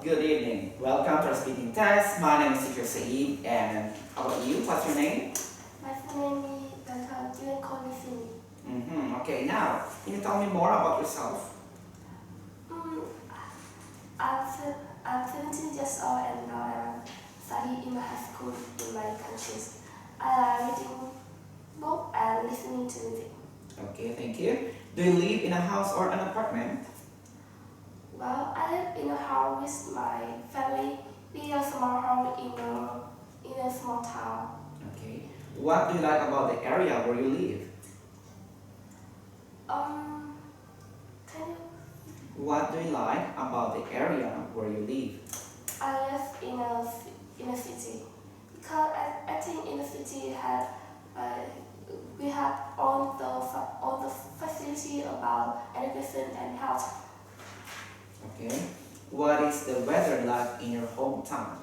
Good evening. Welcome to our speaking test. My name is Teacher Saeed, and how about you? What's your name? My full name is Doan. You can call me Cindy. Okay, now, can you tell me more about yourself? I'm 17 years old and now I'm studying in high school in my country. I like reading book and listening to music. Okay, thank you. Do you live in a house or an apartment? Well, I live in a house with my family. We are a small house in a small town. Okay. What do you like about the area where you live? Can you? What do you like about the area where you live? I live in a city because I think in the city we have all the facility about education and health. Okay. What is the weather like in your hometown?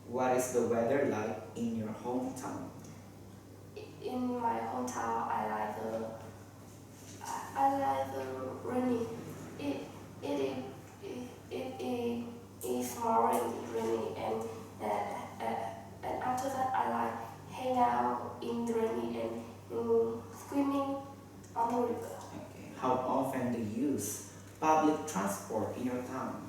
What is the weather like in your hometown? In my hometown, I like the rainy. It is more rainy and after that I like hang out in the rainy and swimming on the river. Okay. How often do you use public transport in your town?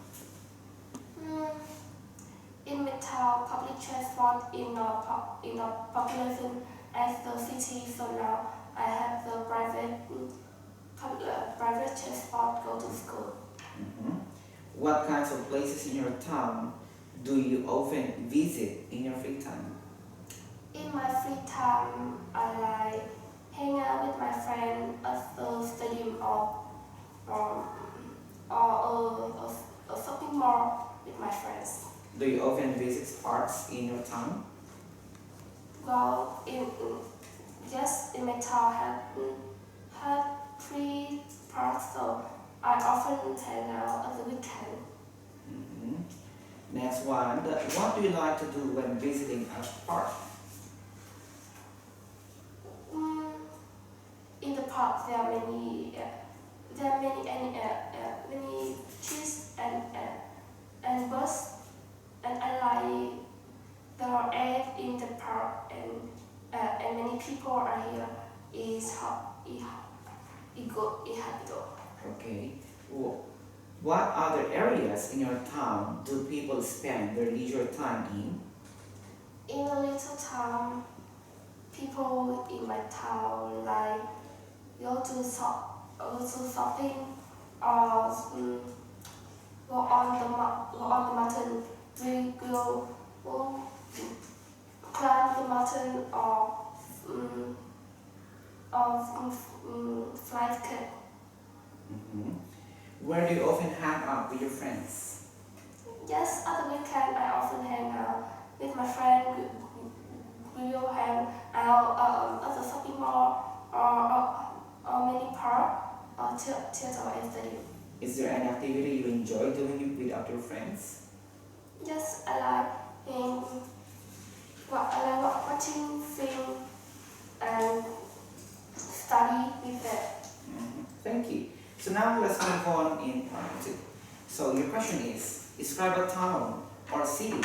In my town, public transport is not population as the city, so now I have the private transport go to school. What kinds of places in your town do you often visit in your free time? In my free time, I like hang out with my friends at the stadium or a shopping mall with my friends. Do you often visit parks in your town? Well, in my town have 3 parks, so I often hang out at the weekend. Next one, what do you like to do when visiting a park? In the park, there are many trees and birds, and I like the air in the park, and many people are here. Is hot. It happy though. Okay. What other areas in your town do people spend their leisure time in? In a little town, people in my town like go to shopping or go on the mountain. We go climb the mountain or fly kite. Where do you often hang out with your friends? Yes, at the weekend I often hang out with my friend. We will hang out at the shopping mall or many park or theater and stadium. Is there an activity you enjoy doing with your friends? Yes, I like watching film and study with them. Thank you. So now let's move on in part 2. So your question is, describe a town or city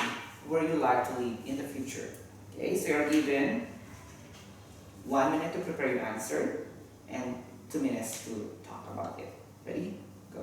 where you like to live in the future. Okay, so you're given 1 minute to prepare your answer and 2 minutes to talk about it. Ready? Go.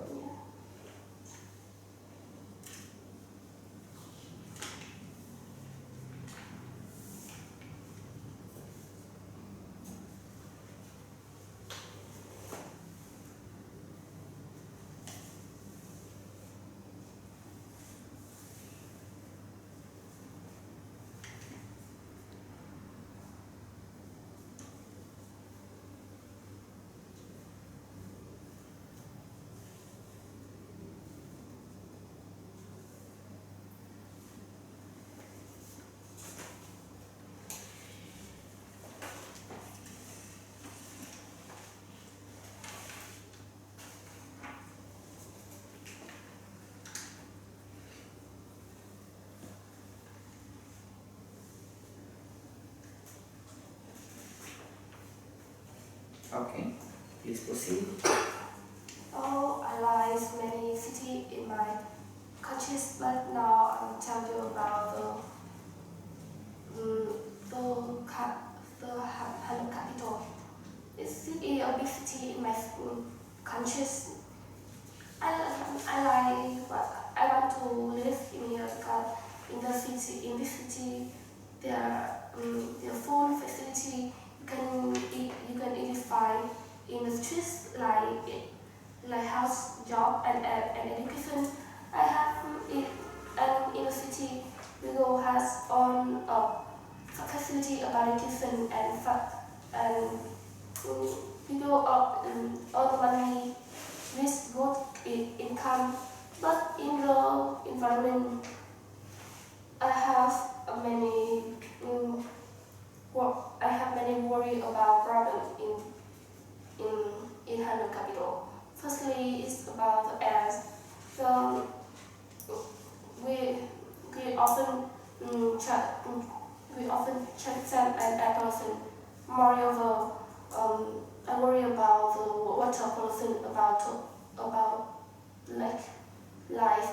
Okay, please proceed. countries, but now I'll tell you about the Hanoi capital. It's a big city in my countries. I want to live in here because in this city, their phone facility you can identify in the streets like house, job, and education. I have it, and in the city, Google has on facility about education and we go up all the money with good income, but in the environment I have many I have many worry about problems in Hanoi capital. Firstly, it's about the air. So we often check them and air pollution. Moreover, I worry about the water pollution, about like like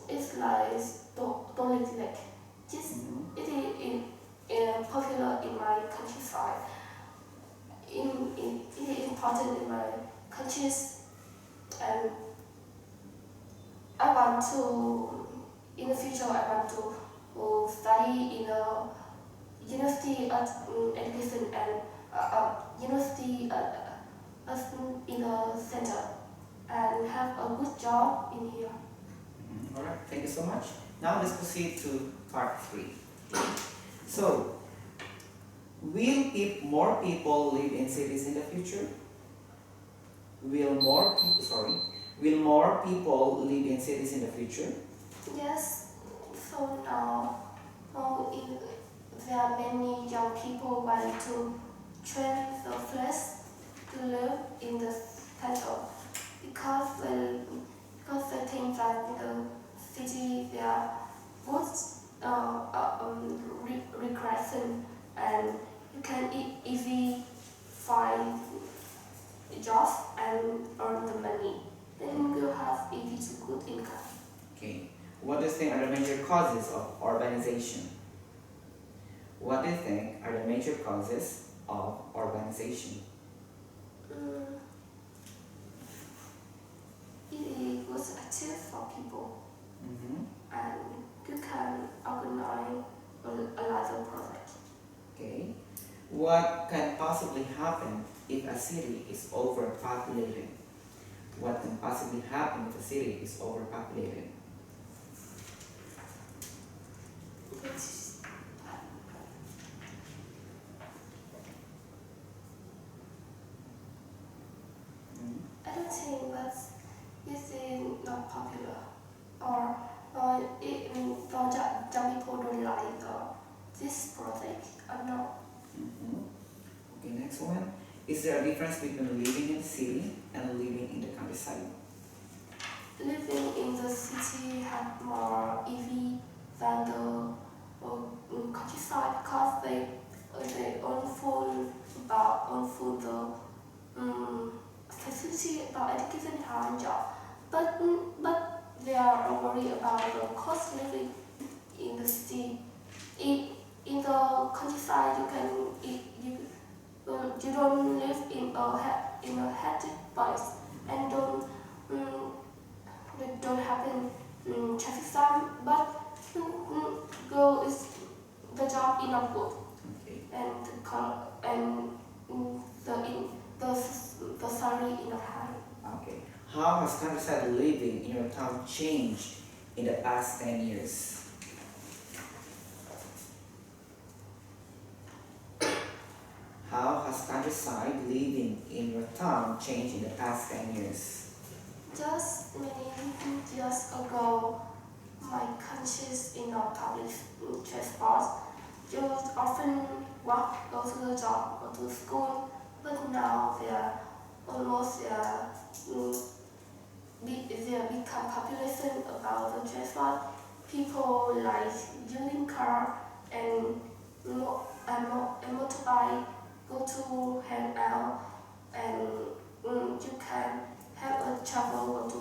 it's like toilet lake. Just it is popular in my countryside. It is important in my countries, and I want to in the future I want to study in a university education and university in a center and have a good job in here. All right, thank you so much. Now let's proceed to part 3. So, will more people live in cities in the future? Will more people live in cities in the future? Yes, so there are many young people want to train the place to live in the center because they think that in the city there are good recreation and you can easily find jobs and earn the money. Then you have easy to good income. Okay. What do you think are the major causes of urbanization? What do you think are the major causes of urbanization? It was active for people and you can organize a larger project. Okay. What can possibly happen if a city is overpopulated? What can possibly happen if a city is overpopulated? I don't think that this is not popular or young people don't like this project or no. Okay, next one. Is there a difference between living in the city and living in the countryside? Living in the city have more easy than the countryside because they own the facility about education and job. But they are worried about the cost living in the city. In the countryside, you don't live in a hectic place and don't happen traffic jam. But go is the job is not good Okay. and the salary is not high. Okay. How has countryside living in your town changed in the past 10 years? How has countryside living in your town changed in the past 10 years? Just many years ago, my countries in a public transport. You often walk, go to the job, go to school, but now they are almost become population about the transport. People like using car and motorbike go to hang out and you can have a travel go to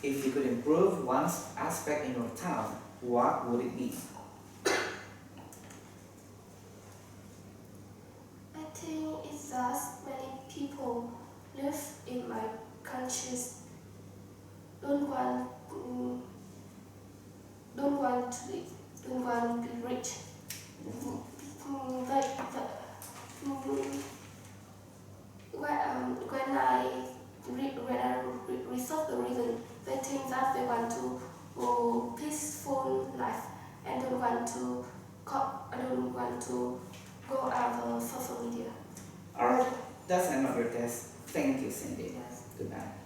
If you could improve one aspect in your town, what would it be? I think it's that many people live in my countries don't want don't want to be rich. When I research the reason, they think that they want to go peaceful life and don't want to go out of social media. Alright, that's the end of your test. Thank you, Cindy. Yes. Goodbye.